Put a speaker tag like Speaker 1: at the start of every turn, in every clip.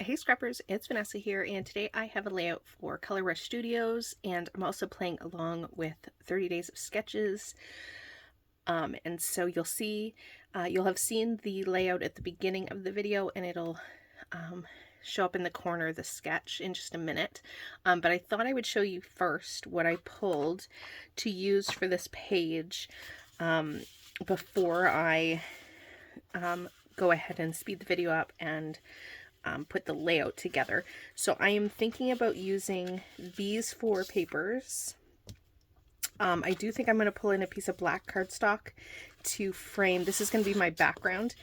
Speaker 1: Hey Scrappers, it's Vanessa here, and today I have a layout for Color Rush Studios, and I'm also playing along with 30 Days of Sketches. And so you'll have seen the layout at the beginning of the video, and it'll show up in the corner the sketch in just a minute. But I thought I would show you first what I pulled to use for this page before I go ahead and speed the video up and put the layout together. So I am thinking about using these 4 papers. I do think I'm going to pull in a piece of black cardstock to frame. This is going to be my background.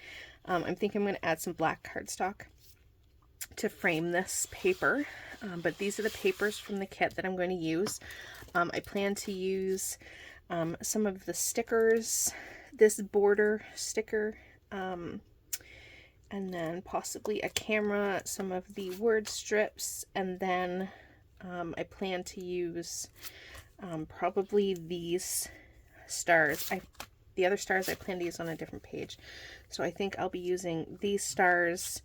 Speaker 1: I'm thinking I'm going to add some black cardstock to frame this paper. But these are the papers from the kit that I'm going to use. I plan to use some of the stickers, this border sticker, and then possibly a camera, some of the word strips, and then I plan to use probably these stars. The other stars I plan to use on a different page. So I think I'll be using these stars,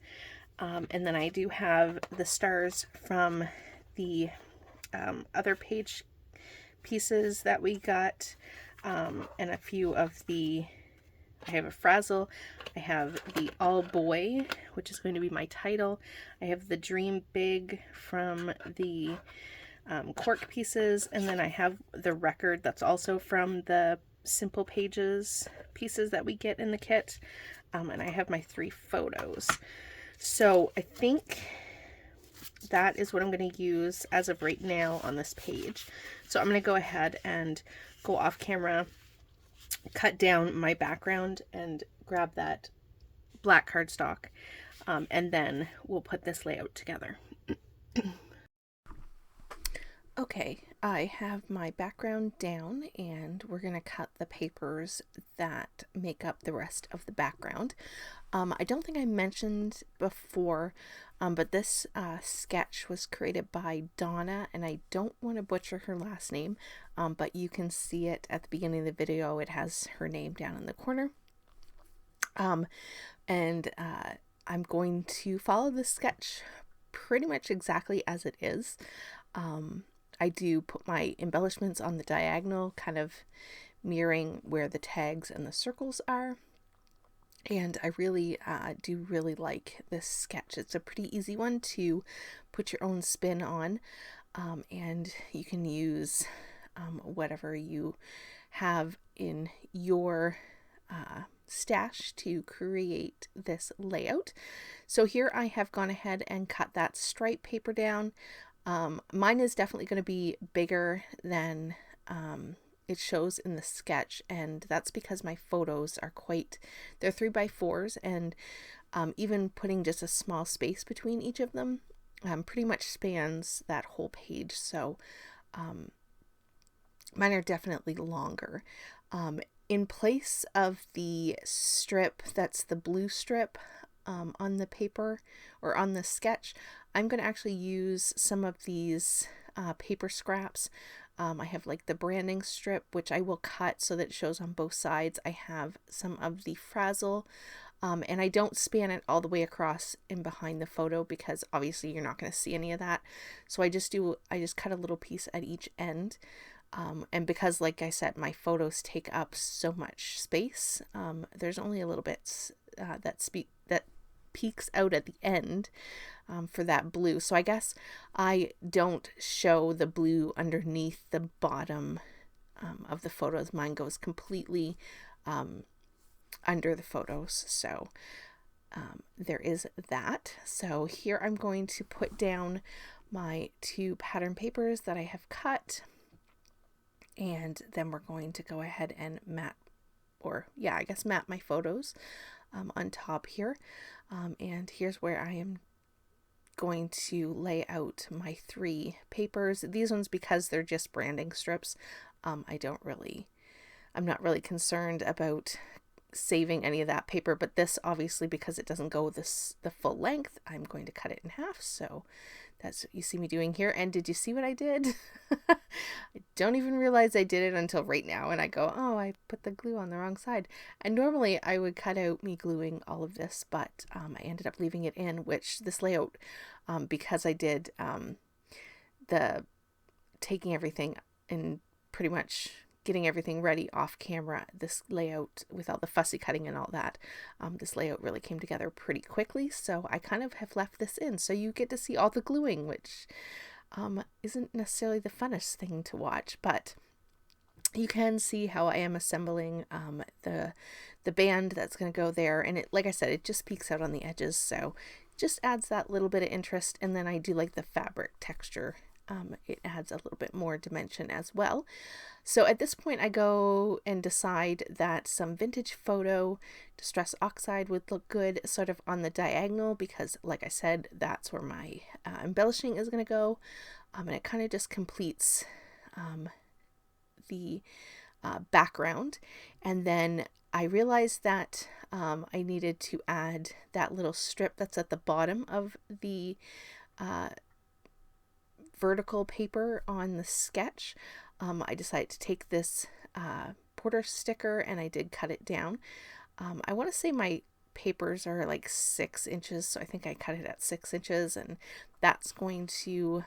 Speaker 1: and then I do have the stars from the other page pieces that we got, and a few of I have a frazzle, I have the All Boy, which is going to be my title, I have the Dream Big from the cork pieces, and then I have the record that's also from the Simple Pages pieces that we get in the kit, and I have my 3 photos. So I think that is what I'm going to use as of right now on this page. So I'm going to go ahead and go off camera, cut down my background, and grab that black cardstock, and then we'll put this layout together. Okay, I have my background down, and we're going to cut the papers that make up the rest of the background. I don't think I mentioned before, but this sketch was created by Donna, and I don't want to butcher her last name, but you can see it at the beginning of the video. It has her name down in the corner. And I'm going to follow the sketch pretty much exactly as it is. I do put my embellishments on the diagonal, kind of mirroring where the tags and the circles are. And I really do really like this sketch. It's a pretty easy one to put your own spin on, and you can use whatever you have in your stash to create this layout. So here I have gone ahead and cut that stripe paper down. Mine is definitely going to be bigger than it shows in the sketch, and that's because my photos are they're 3x4s, and even putting just a small space between each of them pretty much spans that whole page. So mine are definitely longer. In place of the strip, that's the blue strip on the paper or on the sketch, I'm going to actually use some of these paper scraps. I have like the branding strip, which I will cut so that it shows on both sides. I have some of the frazzle, and I don't span it all the way across and behind the photo because obviously you're not going to see any of that. So I just cut a little piece at each end. And because, like I said, my photos take up so much space, there's only a little bit that peeks out at the end for that blue. So I guess I don't show the blue underneath the bottom of the photos. Mine goes completely under the photos. So there is that. So here I'm going to put down my 2 pattern papers that I have cut. And then we're going to go ahead and map my photos on top here. And here's where I am going to lay out my 3 papers. These ones, because they're just branding strips, I'm not really concerned about saving any of that paper, but this obviously, because it doesn't go the full length, I'm going to cut it in half. So that's what you see me doing here. And did you see what I did? I don't even realize I did it until right now, and I go, oh, I put the glue on the wrong side. And normally I would cut out me gluing all of this, but I ended up leaving it in, which this layout, because I did the taking everything and pretty much getting everything ready off camera, this layout with all the fussy cutting and all that, this layout really came together pretty quickly. So I kind of have left this in so you get to see all the gluing, which isn't necessarily the funnest thing to watch, but you can see how I am assembling the band that's going to go there. And it, like I said, it just peeks out on the edges, so it just adds that little bit of interest. And then I do like the fabric texture. It adds a little bit more dimension as well. So at this point I go and decide that some vintage photo distress oxide would look good sort of on the diagonal, because like I said, that's where my embellishing is going to go, and it kind of just completes the background. And then I realized that I needed to add that little strip that's at the bottom of the vertical paper on the sketch. I decided to take this Porter sticker and I did cut it down. I want to say my papers are like 6 inches, so I think I cut it at 6 inches, and that's going to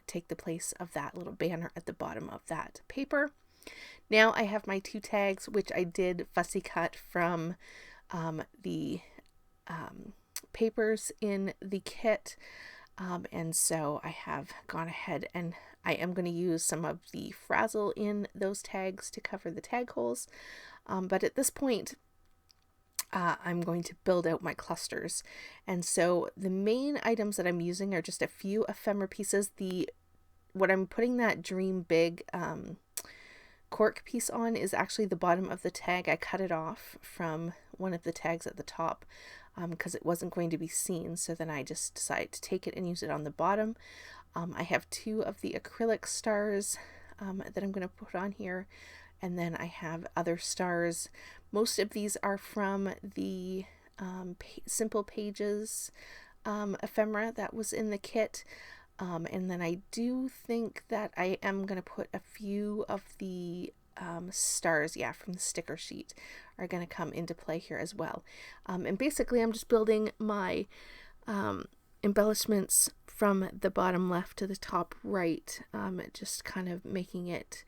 Speaker 1: take the place of that little banner at the bottom of that paper. Now I have my 2 tags, which I did fussy cut from the papers in the kit. And so I have gone ahead and I am going to use some of the frazzle in those tags to cover the tag holes. But at this point, I'm going to build out my clusters. And so the main items that I'm using are just a few ephemera pieces. What I'm putting that Dream Big cork piece on is actually the bottom of the tag. I cut it off from one of the tags at the top because it wasn't going to be seen, so then I just decided to take it and use it on the bottom. I have 2 of the acrylic stars that I'm going to put on here, and then I have other stars. Most of these are from the Simple Pages ephemera that was in the kit. And then I do think that I am going to put a few of the stars, from the sticker sheet, are going to come into play here as well. And basically I'm just building my embellishments from the bottom left to the top right, just kind of making it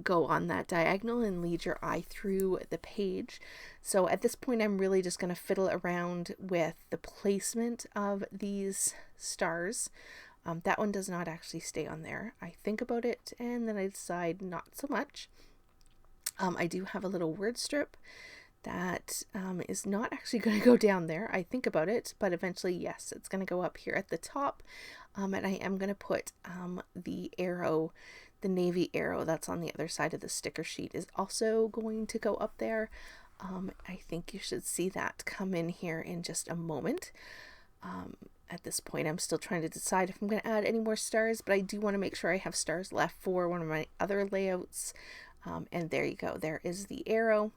Speaker 1: go on that diagonal and lead your eye through the page. So at this point I'm really just going to fiddle around with the placement of these stars. That one does not actually stay on there. I think about it and then I decide not so much. I do have a little word strip that is not actually going to go down there. I think about it, but eventually, yes, it's going to go up here at the top. And I am going to put the arrow, the navy arrow that's on the other side of the sticker sheet is also going to go up there. I think you should see that come in here in just a moment. At this point, I'm still trying to decide if I'm going to add any more stars, but I do want to make sure I have stars left for one of my other layouts. And there you go. There is the arrow.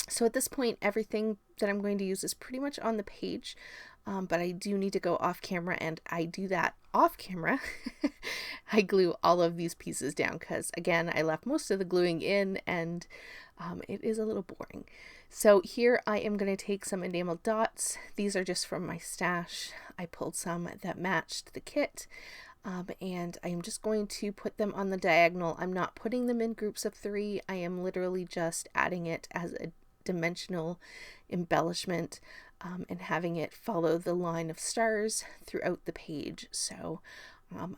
Speaker 1: So at this point, everything that I'm going to use is pretty much on the page, but I do need to go off camera, and I do that off camera. I glue all of these pieces down because, again, I left most of the gluing in, and it is a little boring. So here I am going to take some enamel dots. These are just from my stash. I pulled some that matched the kit. And I am just going to put them on the diagonal. I'm not putting them in groups of 3. I am literally just adding it as a dimensional embellishment and having it follow the line of stars throughout the page. So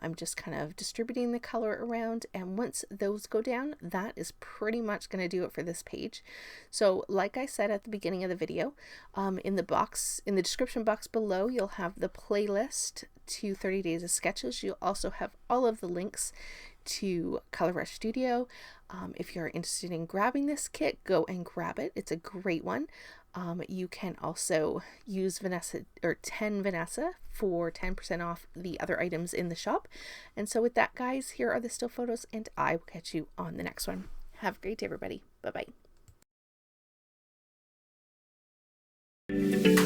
Speaker 1: I'm just kind of distributing the color around, and once those go down, that is pretty much going to do it for this page. So like I said at the beginning of the video, in the description box below, you'll have the playlist to 30 Days of Sketches. You'll also have all of the links to Color Rush Studio. If you're interested in grabbing this kit, go and grab it. It's a great one. You can also use Vanessa or 10 Vanessa for 10% off the other items in the shop. And so with that, guys, here are the still photos, and I will catch you on the next one. Have a great day, everybody. Bye-bye. you.